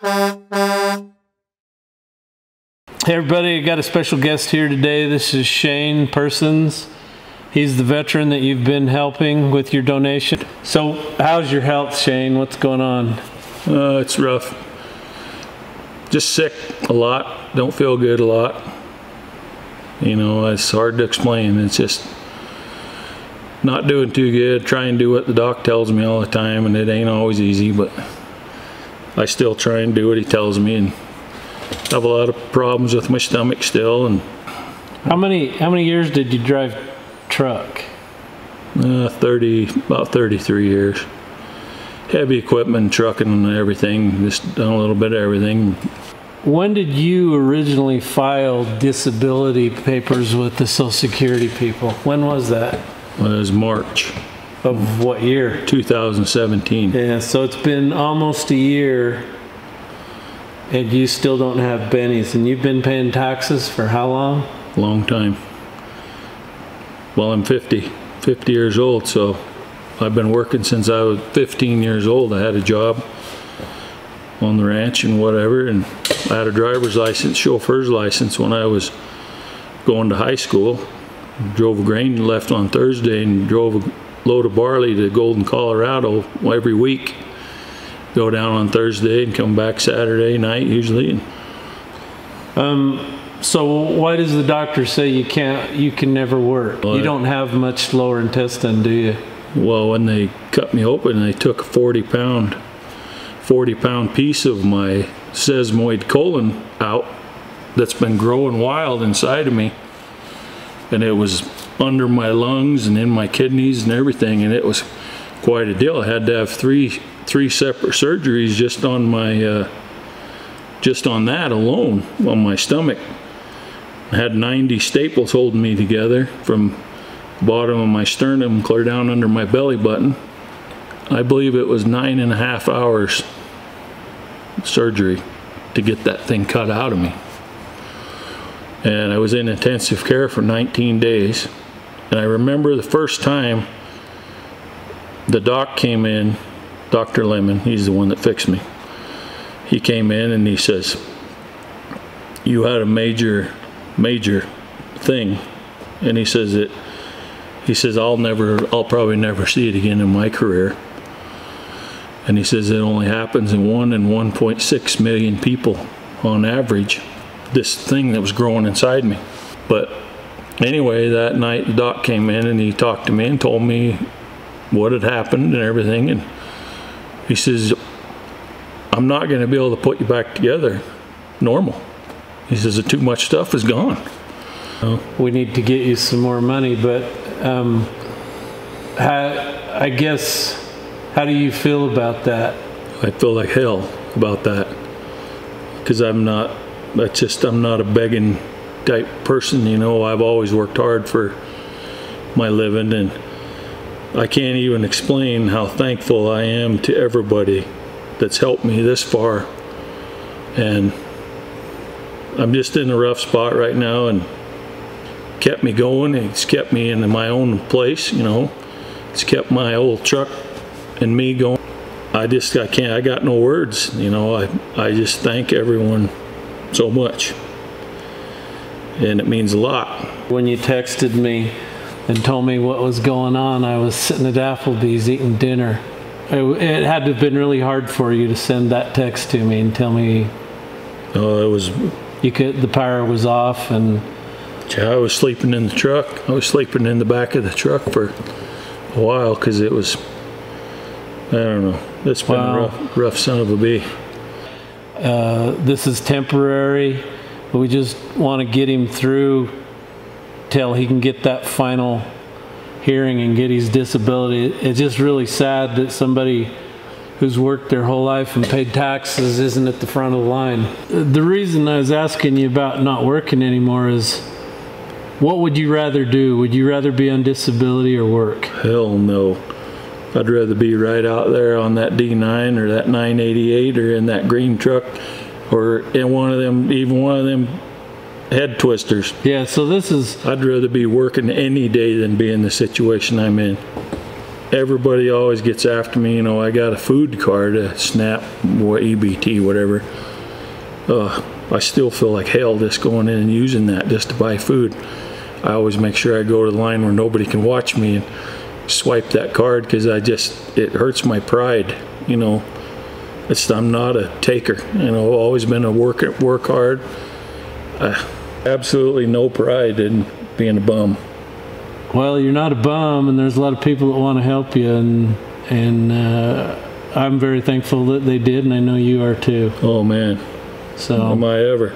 Hey everybody, I got a special guest here today. This is Shane Persons. He's the veteran that you've been helping with your donation. So how's your health, Shane? What's going on? It's rough. Just sick a lot. Don't feel good a lot. You know, it's hard to explain. It's just not doing too good. Try and do what the doc tells me all the time, and it ain't always easy, but I still try and do what he tells me, and have a lot of problems with my stomach still. And how many years did you drive truck? About 33 years. Heavy equipment, trucking and everything, just done a little bit of everything. When did you originally file disability papers with the Social Security people? When was that? It was March. Of what year? 2017. Yeah, so it's been almost a year and you still don't have bennies, and you've been paying taxes for how long? Long time. Well, I'm 50 years old, so I've been working since I was 15 years old. I had a job on the ranch and whatever, and I had a driver's license, chauffeur's license when I was going to high school. Drove a grain, left on Thursday, and drove a load of barley to Golden, Colorado every week. Go down on Thursday and come back Saturday night usually. So why does the doctor say you can never work? You don't have much lower intestine, do you? Well, when they cut me open, they took a 40 pound piece of my sesamoid colon out that's been growing wild inside of me, and it was under my lungs and in my kidneys and everything, and it was quite a deal. I had to have three separate surgeries just on my just on that alone, on my stomach. I had 90 staples holding me together from the bottom of my sternum clear down under my belly button. I believe it was 9.5 hours surgery to get that thing cut out of me. And I was in intensive care for 19 days. And I remember the first time the doc came in, Dr. Lemon, he's the one that fixed me. He came in and he says, "You had a major thing." And he says I'll probably never see it again in my career. And he says it only happens in 1 in 1.6 million people on average, this thing that was growing inside me. But anyway, that night the doc came in and he talked to me and told me what had happened and everything, and he says, "I'm not going to be able to put you back together normal." He says, "Too much stuff is gone." We need to get you some more money, but I guess, how do you feel about that? I feel like hell about that, because I'm not a begging type person, you know. I've always worked hard for my living, and I can't even explain how thankful I am to everybody that's helped me this far. And I'm just in a rough spot right now, and kept me going. It's kept me in my own place, you know. It's kept my old truck and me going. I got no words, you know. I just thank everyone so much, and it means a lot. When you texted me and told me what was going on, I was sitting at Applebee's eating dinner. It had to have been really hard for you to send that text to me and tell me it was, the power was off. And I was sleeping in the truck. I was sleeping in the back of the truck for a while, because it was, I don't know, it's been a rough son of a bee. This is temporary. We just want to get him through till he can get that final hearing and get his disability. It's just really sad that somebody who's worked their whole life and paid taxes isn't at the front of the line. The reason I was asking you about not working anymore is, what would you rather do? Would you rather be on disability or work? Hell no. I'd rather be right out there on that D9 or that 988 or in that green truck, or in even one of them head twisters. Yeah, so this is... I'd rather be working any day than be in the situation I'm in. everybody always gets after me. You know, I got a food card, a SNAP, or EBT, whatever. I still feel like hell just going in and using that just to buy food. I always make sure I go to the line where nobody can watch me and swipe that card, because it hurts my pride. You know, I'm not a taker. You know, I've always been a work hard. Absolutely no pride in being a bum. Well, you're not a bum, and there's a lot of people that want to help you, and I'm very thankful that they did, and I know you are too. Oh man, so am I ever.